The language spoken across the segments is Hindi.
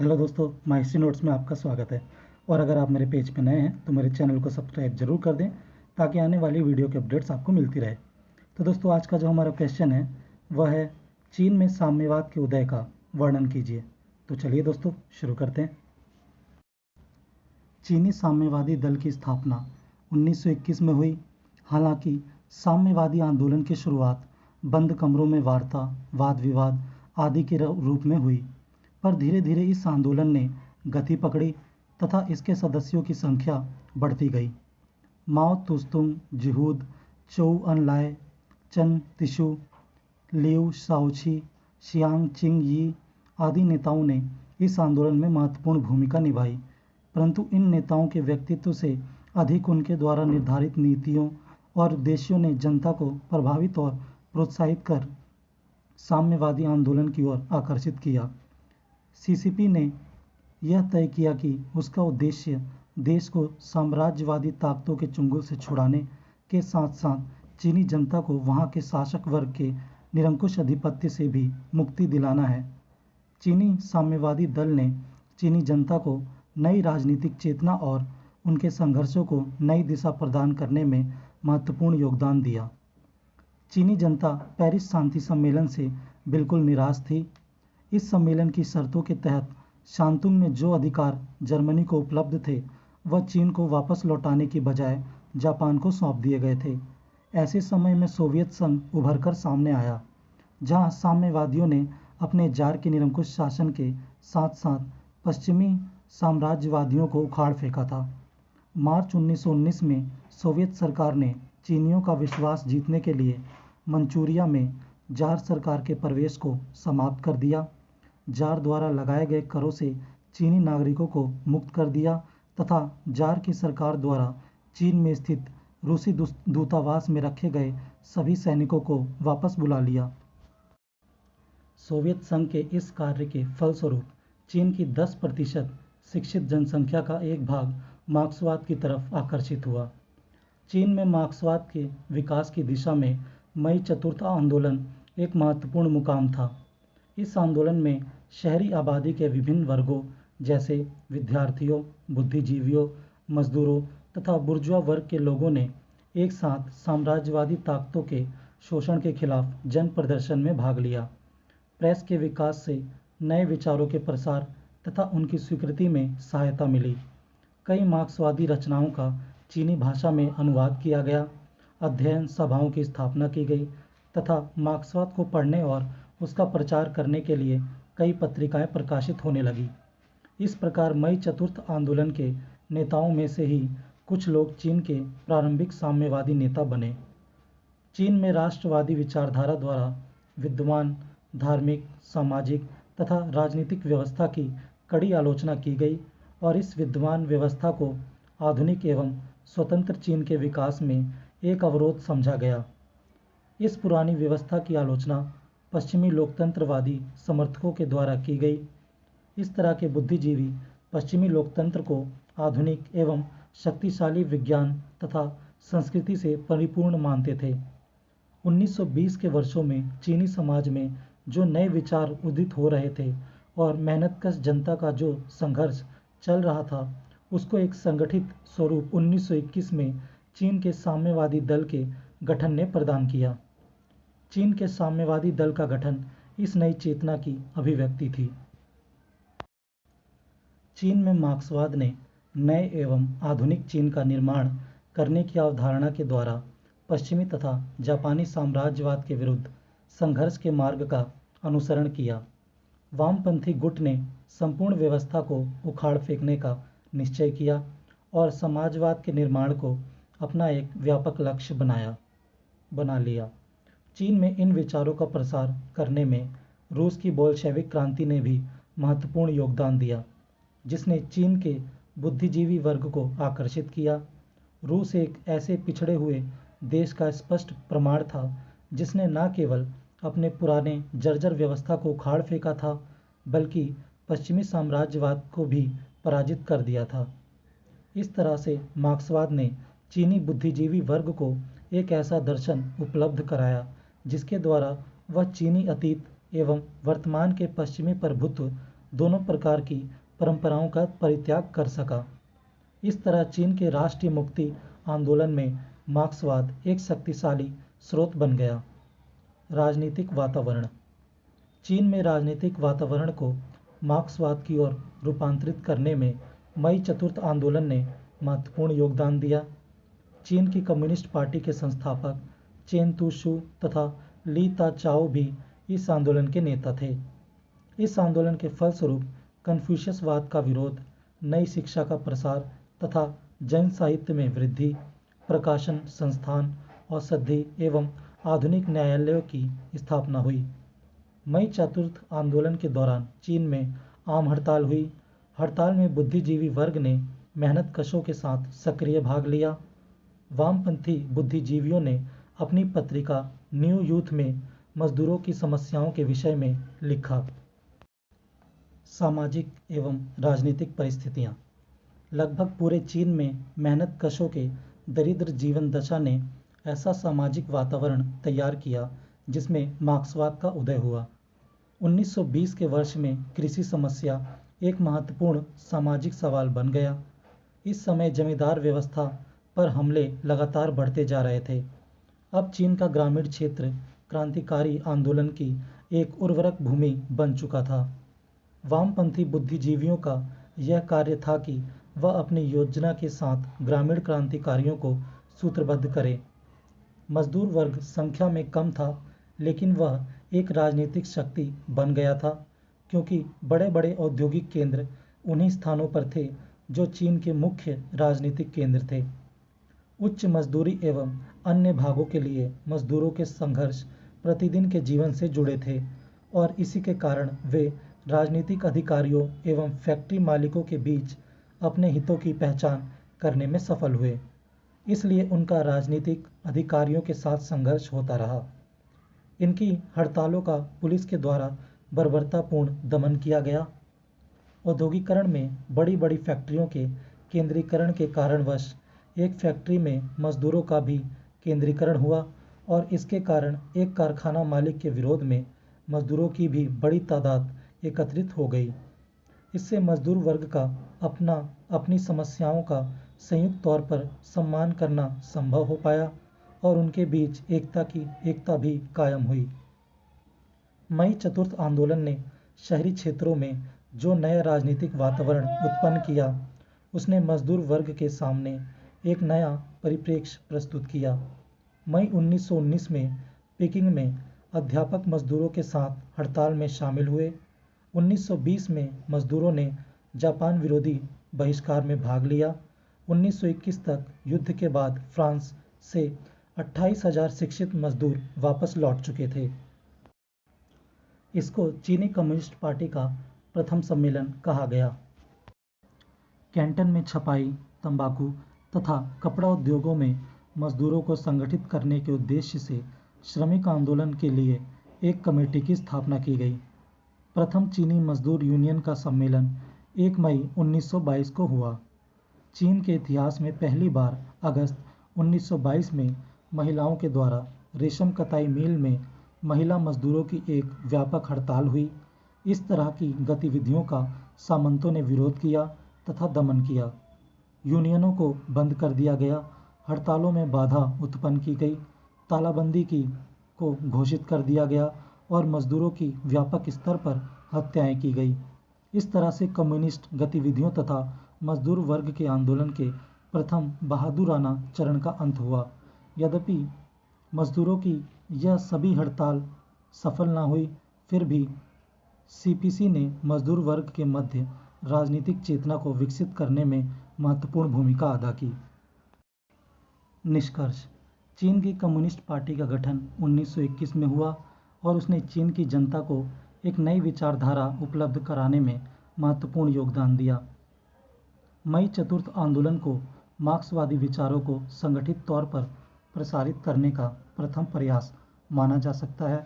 हेलो दोस्तों, माय हिस्ट्री नोट्स में आपका स्वागत है। और अगर आप मेरे पेज पे नए हैं तो मेरे चैनल को सब्सक्राइब जरूर कर दें ताकि आने वाली वीडियो के अपडेट्स आपको मिलती रहे। तो दोस्तों, आज का जो हमारा क्वेश्चन है वह है चीन में साम्यवाद के उदय का वर्णन कीजिए। तो चलिए दोस्तों, शुरू करते हैं। चीनी साम्यवादी दल की स्थापना 1921 में हुई। हालांकि साम्यवादी आंदोलन की शुरुआत बंद कमरों में वार्ता, वाद विवाद आदि के रूप में हुई, पर धीरे धीरे इस आंदोलन ने गति पकड़ी तथा इसके सदस्यों की संख्या बढ़ती गई। माओ तुस्तुंग, जिहूद, चोउ अनलाय, चन तिशु, लियू शाओची, शियांग चिंग यी आदि नेताओं ने इस आंदोलन में महत्वपूर्ण भूमिका निभाई, परंतु इन नेताओं के व्यक्तित्व से अधिक उनके द्वारा निर्धारित नीतियों और उद्देश्यों ने जनता को प्रभावित और प्रोत्साहित कर साम्यवादी आंदोलन की ओर आकर्षित किया। सीसीपी ने यह तय किया कि उसका उद्देश्य देश को साम्राज्यवादी ताकतों के चंगुल से छुड़ाने के साथ साथ चीनी जनता को वहां के शासक वर्ग के निरंकुश अधिपत्य से भी मुक्ति दिलाना है। चीनी साम्यवादी दल ने चीनी जनता को नई राजनीतिक चेतना और उनके संघर्षों को नई दिशा प्रदान करने में महत्वपूर्ण योगदान दिया। चीनी जनता पेरिस शांति सम्मेलन से बिल्कुल निराश थी। इस सम्मेलन की शर्तों के तहत शांतुंग में जो अधिकार जर्मनी को उपलब्ध थे वह चीन को वापस लौटाने की बजाय जापान को सौंप दिए गए थे। ऐसे समय में सोवियत संघ उभरकर सामने आया, जहां साम्यवादियों ने अपने जार के निरंकुश शासन के साथ साथ पश्चिमी साम्राज्यवादियों को उखाड़ फेंका था। मार्च 1919 में सोवियत सरकार ने चीनियों का विश्वास जीतने के लिए मंचूरिया में जार सरकार के प्रवेश को समाप्त कर दिया, जार द्वारा लगाए गए करों से चीनी नागरिकों को मुक्त कर दिया तथा जार की सरकार द्वारा चीन में स्थित रूसी दूतावास में रखे गए सभी सैनिकों को वापस बुला लिया। सोवियत संघ के इस कार्य के फलस्वरूप चीन की 10% शिक्षित जनसंख्या का एक भाग मार्क्सवाद की तरफ आकर्षित हुआ। चीन में मार्क्सवाद के विकास की दिशा में मई चतुर्थ आंदोलन एक महत्वपूर्ण मुकाम था। इस आंदोलन में शहरी आबादी के विभिन्न वर्गों जैसे विद्यार्थियों, बुद्धिजीवियों, मजदूरों तथा बुर्जुआ वर्ग के लोगों ने एक साथ साम्राज्यवादी ताकतों के शोषण के खिलाफ जन प्रदर्शन में भाग लिया। प्रेस के विकास से नए विचारों के प्रसार तथा उनकी स्वीकृति में सहायता मिली। कई मार्क्सवादी रचनाओं का चीनी भाषा में अनुवाद किया गया, अध्ययन सभाओं की स्थापना की गई तथा मार्क्सवाद को पढ़ने और उसका प्रचार करने के लिए कई पत्रिकाएं प्रकाशित होने लगी। इस प्रकार मई चतुर्थ आंदोलन के नेताओं में से ही कुछ लोग चीन के प्रारंभिक साम्यवादी नेता बने। चीन में राष्ट्रवादी विचारधारा द्वारा विद्यमान धार्मिक, सामाजिक तथा राजनीतिक व्यवस्था की कड़ी आलोचना की गई और इस विद्यमान व्यवस्था को आधुनिक एवं स्वतंत्र चीन के विकास में एक अवरोध समझा गया। इस पुरानी व्यवस्था की आलोचना पश्चिमी लोकतंत्रवादी समर्थकों के द्वारा की गई। इस तरह के बुद्धिजीवी पश्चिमी लोकतंत्र को आधुनिक एवं शक्तिशाली विज्ञान तथा संस्कृति से परिपूर्ण मानते थे। 1920 के वर्षों में चीनी समाज में जो नए विचार उदित हो रहे थे और मेहनतकश जनता का जो संघर्ष चल रहा था, उसको एक संगठित स्वरूप 1921 में चीन के साम्यवादी दल के गठन ने प्रदान किया। चीन के साम्यवादी दल का गठन इस नई चेतना की अभिव्यक्ति थी। चीन में मार्क्सवाद ने नए एवं आधुनिक चीन का निर्माण करने की अवधारणा के द्वारा पश्चिमी तथा जापानी साम्राज्यवाद के विरुद्ध संघर्ष के मार्ग का अनुसरण किया। वामपंथी गुट ने संपूर्ण व्यवस्था को उखाड़ फेंकने का निश्चय किया और समाजवाद के निर्माण को अपना एक व्यापक लक्ष्य बना लिया। चीन में इन विचारों का प्रसार करने में रूस की बोल्शेविक क्रांति ने भी महत्वपूर्ण योगदान दिया, जिसने चीन के बुद्धिजीवी वर्ग को आकर्षित किया। रूस एक ऐसे पिछड़े हुए देश का स्पष्ट प्रमाण था जिसने न केवल अपने पुराने जर्जर व्यवस्था को उखाड़ फेंका था, बल्कि पश्चिमी साम्राज्यवाद को भी पराजित कर दिया था। इस तरह से मार्क्सवाद ने चीनी बुद्धिजीवी वर्ग को एक ऐसा दर्शन उपलब्ध कराया जिसके द्वारा वह चीनी अतीत एवं वर्तमान के पश्चिमी प्रभुत्व दोनों प्रकार की परंपराओं का परित्याग कर सका। इस तरह चीन के राष्ट्रीय मुक्ति आंदोलन में मार्क्सवाद एक शक्तिशाली स्रोत बन गया। राजनीतिक वातावरण। चीन में राजनीतिक वातावरण को मार्क्सवाद की ओर रूपांतरित करने में मई चतुर्थ आंदोलन ने महत्वपूर्ण योगदान दिया। चीन की कम्युनिस्ट पार्टी के संस्थापक चेन तू शू तथा ली ता चाओ भी इस आंदोलन के नेता थे। इस आंदोलन के फलस्वरूप कन्फ्यूशियसवाद का विरोध, नई शिक्षा का प्रसार तथा जैन साहित्य में वृद्धि, प्रकाशन संस्थान, औषधि एवं आधुनिक न्यायालयों की स्थापना हुई। मई चतुर्थ आंदोलन के दौरान चीन में आम हड़ताल हुई। हड़ताल में बुद्धिजीवी वर्ग ने मेहनतकशों के साथ सक्रिय भाग लिया। वामपंथी बुद्धिजीवियों ने अपनी पत्रिका न्यू यूथ में मजदूरों की समस्याओं के विषय में लिखा। सामाजिक एवं राजनीतिक परिस्थितियां। लगभग पूरे चीन में मेहनतकशों के दरिद्र जीवन दशा ने ऐसा सामाजिक वातावरण तैयार किया जिसमें मार्क्सवाद का उदय हुआ। 1920 के वर्ष में कृषि समस्या एक महत्वपूर्ण सामाजिक सवाल बन गया। इस समय जमींदार व्यवस्था पर हमले लगातार बढ़ते जा रहे थे। अब चीन का ग्रामीण क्षेत्र क्रांतिकारी आंदोलन की एक उर्वरक भूमि बन चुका था। वामपंथी बुद्धिजीवियों का यह कार्य था कि वह अपनी योजना के साथ ग्रामीण क्रांतिकारियों को सूत्रबद्ध करे। मजदूर वर्ग संख्या में कम था, लेकिन वह एक राजनीतिक शक्ति बन गया था, क्योंकि बड़े बड़े औद्योगिक केंद्र उन्हीं स्थानों पर थे जो चीन के मुख्य राजनीतिक केंद्र थे। उच्च मजदूरी एवं अन्य भागों के लिए मजदूरों के संघर्ष प्रतिदिन के जीवन से जुड़े थे और इसी के कारण वे राजनीतिक अधिकारियों एवं फैक्ट्री मालिकों के बीच अपने हितों की पहचान करने में सफल हुए। इसलिए उनका राजनीतिक अधिकारियों के साथ संघर्ष होता रहा। इनकी हड़तालों का पुलिस के द्वारा बर्बरतापूर्ण दमन किया गया। औद्योगिकरण में बड़ी बड़ी फैक्ट्रियों के केंद्रीकरण के कारणवश एक फैक्ट्री में मजदूरों का भी केंद्रीकरण हुआ और इसके कारण एक कारखाना मालिक के विरोध में मजदूरों की भी बड़ी तादाद एकत्रित हो गई। इससे मजदूर वर्ग का अपनी समस्याओं का संयुक्त तौर पर सम्मान करना संभव हो पाया और उनके बीच एकता भी कायम हुई। मई चतुर्थ आंदोलन ने शहरी क्षेत्रों में जो नया राजनीतिक वातावरण उत्पन्न किया, उसने मजदूर वर्ग के सामने एक नया परिप्रेक्ष्य प्रस्तुत किया। मई 1919 में पेकिंग में अध्यापक मजदूरों के साथ हड़ताल में शामिल हुए। 1920 में मजदूरों ने जापान विरोधी बहिष्कार में भाग लिया। 1921 तक युद्ध के बाद फ्रांस से 28,000 शिक्षित मजदूर वापस लौट चुके थे। इसको चीनी कम्युनिस्ट पार्टी का प्रथम सम्मेलन कहा गया। कैंटन में छपाई, तंबाकू तथा कपड़ा उद्योगों में मजदूरों को संगठित करने के उद्देश्य से श्रमिक आंदोलन के लिए एक कमेटी की स्थापना की गई। प्रथम चीनी मजदूर यूनियन का सम्मेलन 1 मई 1922 को हुआ। चीन के इतिहास में पहली बार अगस्त 1922 में महिलाओं के द्वारा रेशम कताई मिल में महिला मजदूरों की एक व्यापक हड़ताल हुई। इस तरह की गतिविधियों का सामंतों ने विरोध किया तथा दमन किया। यूनियनों को बंद कर दिया गया, हड़तालों में बाधा उत्पन्न की गई, तालाबंदी को घोषित कर दिया गया और मजदूरों की व्यापक स्तर पर हत्याएं की गई। इस तरह से कम्युनिस्ट गतिविधियों तथा मजदूर वर्ग के आंदोलन के प्रथम बहादुराना चरण का अंत हुआ। यद्यपि मजदूरों की यह सभी हड़ताल सफल न हुई, फिर भी सीपीसी ने मजदूर वर्ग के मध्य राजनीतिक चेतना को विकसित करने में महत्वपूर्ण भूमिका अदा की। निष्कर्ष: चीन की कम्युनिस्ट पार्टी का गठन 1921 में हुआ और उसने चीन की जनता को एक नई विचारधारा उपलब्ध कराने में महत्वपूर्ण योगदान दिया। मई चतुर्थ आंदोलन को मार्क्सवादी विचारों को संगठित तौर पर प्रसारित करने का प्रथम प्रयास माना जा सकता है।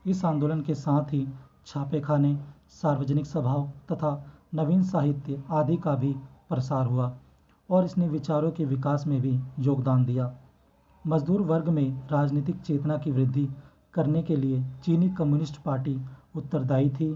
इस आंदोलन के साथ ही छापेखाने, सार्वजनिक सभाओं तथा नवीन साहित्य आदि का भी प्रसार हुआ और इसने विचारों के विकास में भी योगदान दिया। मजदूर वर्ग में राजनीतिक चेतना की वृद्धि करने के लिए चीनी कम्युनिस्ट पार्टी उत्तरदायी थी।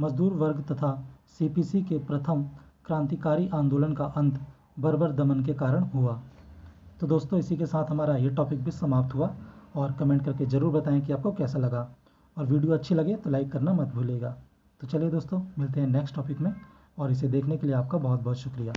मजदूर वर्ग तथा सीपीसी के प्रथम क्रांतिकारी आंदोलन का अंत बर्बर दमन के कारण हुआ। तो दोस्तों इसी के साथ हमारा ये टॉपिक भी समाप्त हुआ और कमेंट करके ज़रूर बताएं कि आपको कैसा लगा, और वीडियो अच्छी लगे तो लाइक करना मत भूलिएगा। तो चलिए दोस्तों, मिलते हैं नेक्स्ट टॉपिक में, और इसे देखने के लिए आपका बहुत बहुत शुक्रिया।